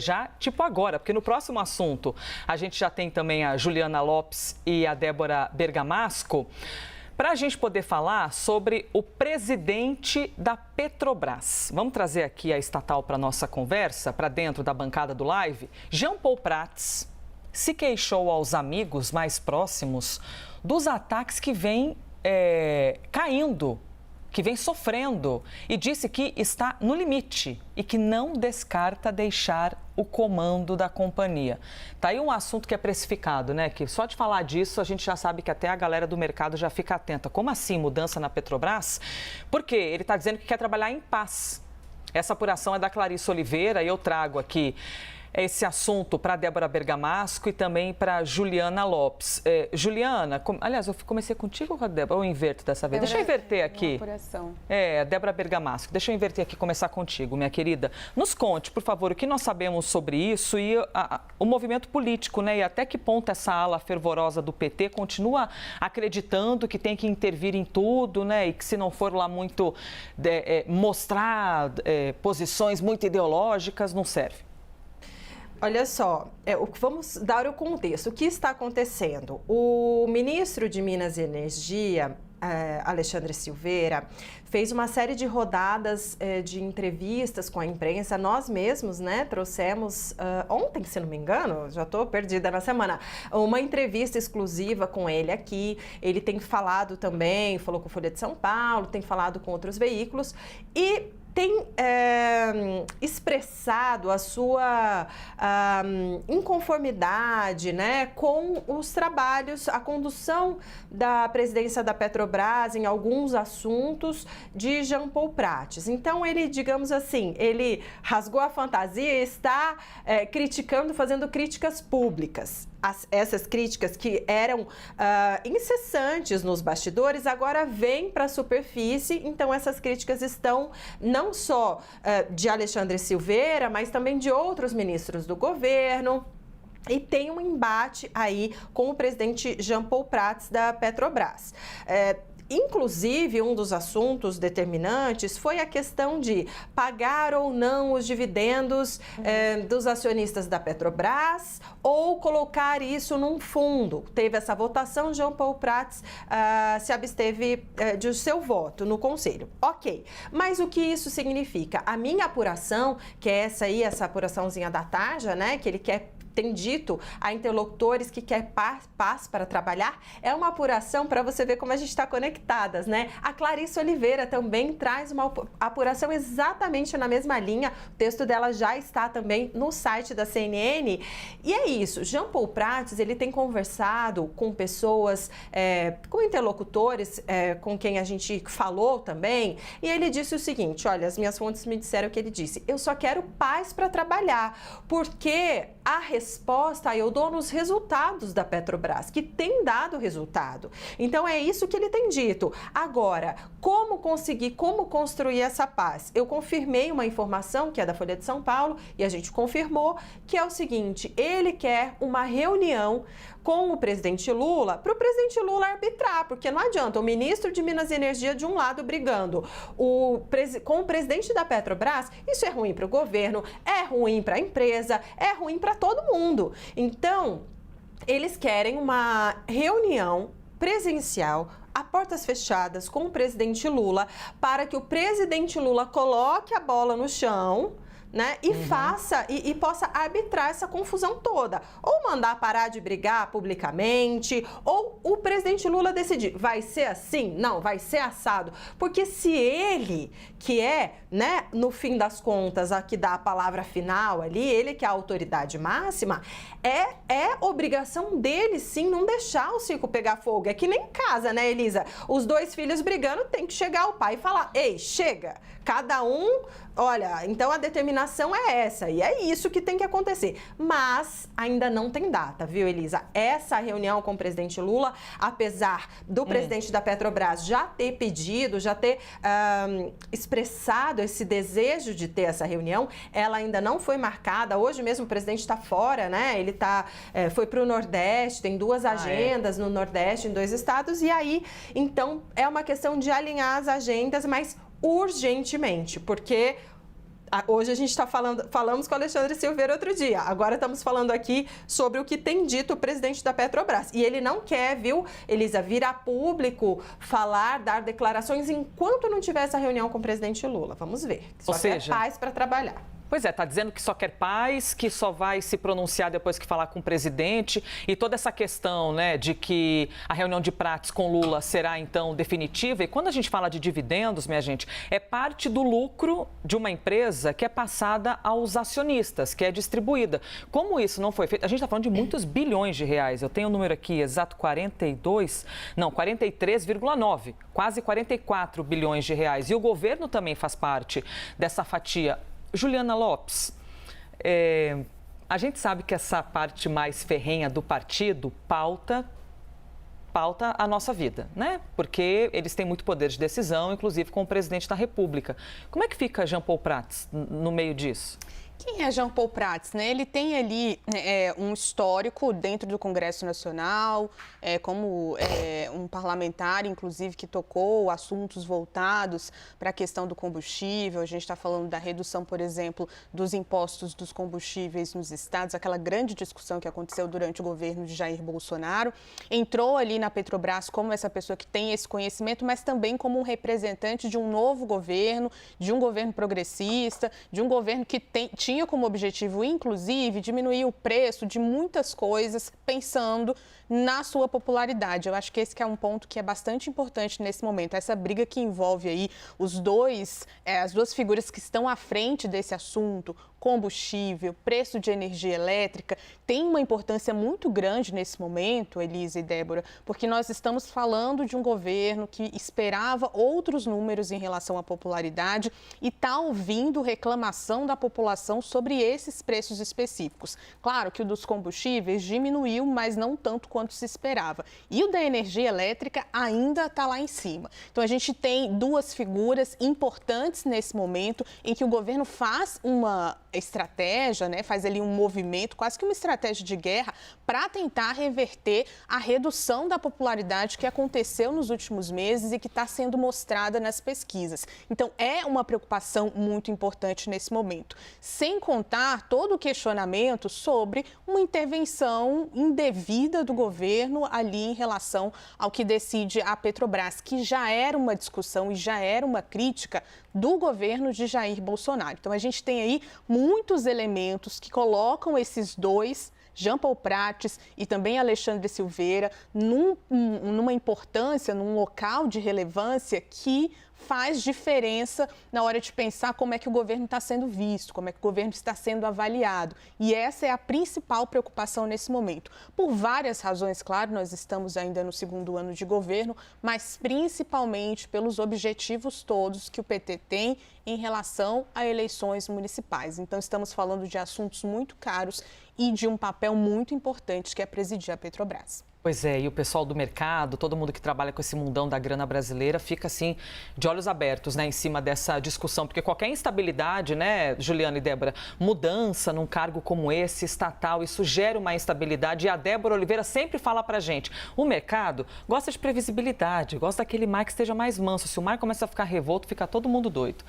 já, tipo agora, porque no próximo assunto a gente já tem também a Juliana Lopes e a Débora Bergamasco, para a gente poder falar sobre o presidente da Petrobras. Vamos trazer aqui a estatal para a nossa conversa, para dentro da bancada do Live. Jean Paul Prats se queixou aos amigos mais próximos dos ataques que vêm caindo, que vem sofrendo, e disse que está no limite e que não descarta deixar o comando da companhia. Tá aí um assunto que é precificado, né? Que só de falar disso a gente já sabe que até a galera do mercado já fica atenta. Como assim mudança na Petrobras? Porque ele está dizendo que quer trabalhar em paz. Essa apuração é da Clarice Oliveira e eu trago aqui esse assunto para a Débora Bergamasco e também para a Juliana Lopes. Juliana, aliás, eu comecei contigo ou com a Débora? Ou eu inverto dessa vez? Deixa eu inverter aqui. Débora Bergamasco, deixa eu inverter aqui e começar contigo, minha querida. Nos conte, por favor, o que nós sabemos sobre isso e o movimento político, né? E até que ponto essa ala fervorosa do PT continua acreditando que tem que intervir em tudo, né? E que se não for lá muito mostrar posições muito ideológicas, não serve. Olha só, vamos dar o contexto. O que está acontecendo? O ministro de Minas e Energia, Alexandre Silveira, fez uma série de rodadas de entrevistas com a imprensa. Nós mesmos, né, trouxemos ontem, se não me engano, já estou perdida na semana, uma entrevista exclusiva com ele aqui. Ele tem falado também, falou com a Folha de São Paulo, tem falado com outros veículos e tem expressado a sua inconformidade, né, com os trabalhos, a condução da presidência da Petrobras em alguns assuntos de Jean Paul Prats. Então, ele, digamos assim, ele rasgou a fantasia e está criticando, fazendo críticas públicas. Essas críticas que eram incessantes nos bastidores, agora vêm para a superfície. Então, essas críticas estão não só de Alexandre Silveira, mas também de outros ministros do governo. E tem um embate aí com o presidente Jean Paul Prats da Petrobras. Inclusive, um dos assuntos determinantes foi a questão de pagar ou não os dividendos dos acionistas da Petrobras ou colocar isso num fundo. Teve essa votação, Jean Paul Prats se absteve de seu voto no Conselho. Ok, mas o que isso significa? A minha apuração, que é essa apuraçãozinha da Tarja, né, que ele tem dito a interlocutores que quer paz para trabalhar, é uma apuração para você ver como a gente está conectadas, né? A Clarice Oliveira também traz uma apuração exatamente na mesma linha, o texto dela já está também no site da CNN, e é isso, Jean Paul Prats, ele tem conversado com pessoas, com interlocutores, com quem a gente falou também, e ele disse o seguinte, olha, as minhas fontes me disseram que ele disse, eu só quero paz para trabalhar, porque a resposta eu dou nos resultados da Petrobras, que tem dado resultado. Então, é isso que ele tem dito. Agora, como construir essa paz? Eu confirmei uma informação que é da Folha de São Paulo e a gente confirmou que é o seguinte, ele quer uma reunião com o presidente Lula, para o presidente Lula arbitrar, porque não adianta o ministro de Minas e Energia de um lado brigando com o presidente da Petrobras, isso é ruim para o governo, é ruim para a empresa, é ruim para todo mundo. Então, eles querem uma reunião presencial, a portas fechadas com o presidente Lula, para que o presidente Lula coloque a bola no chão, né, e faça e possa arbitrar essa confusão toda. Ou mandar parar de brigar publicamente, ou o presidente Lula decidir, vai ser assim? Não, vai ser assado. Porque se ele, que é, né, no fim das contas, a que dá a palavra final ali, ele que é a autoridade máxima, é obrigação dele, sim, não deixar o circo pegar fogo. É que nem em casa, né, Elisa? Os dois filhos brigando, tem que chegar o pai e falar, ei, chega, cada um, olha, então a determinação é essa, e é isso que tem que acontecer. Mas ainda não tem data, viu, Elisa? Essa reunião com o presidente Lula, apesar do presidente da Petrobras já ter pedido, já ter expressado esse desejo de ter essa reunião, ela ainda não foi marcada. Hoje mesmo o presidente está fora, né? Ele foi para o Nordeste, tem duas agendas no Nordeste, em 2 estados, e aí, então, é uma questão de alinhar as agendas, mas urgentemente, porque Hoje a gente está falamos com o Alexandre Silveira outro dia, agora estamos falando aqui sobre o que tem dito o presidente da Petrobras. E ele não quer, viu, Elisa, vir a público falar, dar declarações enquanto não tiver essa reunião com o presidente Lula. Vamos ver. Só quer paz para trabalhar. Pois é, está dizendo que só quer paz, que só vai se pronunciar depois que falar com o presidente. E toda essa questão, né, de que a reunião de pratos com Lula será, então, definitiva. E quando a gente fala de dividendos, minha gente, é parte do lucro de uma empresa que é passada aos acionistas, que é distribuída. Como isso não foi feito? A gente está falando de muitos bilhões de reais. Eu tenho o número aqui exato, 43,9, quase 44 bilhões de reais. E o governo também faz parte dessa fatia. Juliana Lopes, a gente sabe que essa parte mais ferrenha do partido pauta a nossa vida, né? Porque eles têm muito poder de decisão, inclusive com o presidente da República. Como é que fica Jean Paul Prats no meio disso? Quem é Jean Paul Prats, né? Ele tem ali um histórico dentro do Congresso Nacional, como um parlamentar, inclusive, que tocou assuntos voltados para a questão do combustível. A gente está falando da redução, por exemplo, dos impostos dos combustíveis nos estados, aquela grande discussão que aconteceu durante o governo de Jair Bolsonaro. Entrou ali na Petrobras como essa pessoa que tem esse conhecimento, mas também como um representante de um novo governo, de um governo progressista, de um governo que tinha como objetivo, inclusive, diminuir o preço de muitas coisas, pensando na sua popularidade. Eu acho que esse que é um ponto que é bastante importante nesse momento. Essa briga que envolve aí as duas figuras que estão à frente desse assunto, combustível, preço de energia elétrica, tem uma importância muito grande nesse momento, Elisa e Débora, porque nós estamos falando de um governo que esperava outros números em relação à popularidade e está ouvindo reclamação da população sobre esses preços específicos. Claro que o dos combustíveis diminuiu, mas não tanto quanto se esperava. E o da energia elétrica ainda está lá em cima. Então, a gente tem duas figuras importantes nesse momento em que o governo faz uma estratégia, né, faz ali um movimento, quase que uma estratégia de guerra, para tentar reverter a redução da popularidade que aconteceu nos últimos meses e que está sendo mostrada nas pesquisas. Então, é uma preocupação muito importante nesse momento. Sem contar todo o questionamento sobre uma intervenção indevida do governo ali em relação ao que decide a Petrobras, que já era uma discussão e já era uma crítica do governo de Jair Bolsonaro. Então, a gente tem aí muitos elementos que colocam esses dois, Jean Paul Prats e também Alexandre Silveira, numa importância, num local de relevância que faz diferença na hora de pensar como é que o governo está sendo visto, como é que o governo está sendo avaliado. E essa é a principal preocupação nesse momento. Por várias razões, claro, nós estamos ainda no segundo ano de governo, mas principalmente pelos objetivos todos que o PT tem em relação a eleições municipais. Então, estamos falando de assuntos muito caros e de um papel muito importante que é presidir a Petrobras. Pois é, e o pessoal do mercado, todo mundo que trabalha com esse mundão da grana brasileira fica assim de olhos abertos, né, em cima dessa discussão, porque qualquer instabilidade, né, Juliana e Débora, mudança num cargo como esse, estatal, isso gera uma instabilidade e a Débora Oliveira sempre fala pra gente, o mercado gosta de previsibilidade, gosta daquele mar que esteja mais manso, se o mar começa a ficar revolto, fica todo mundo doido.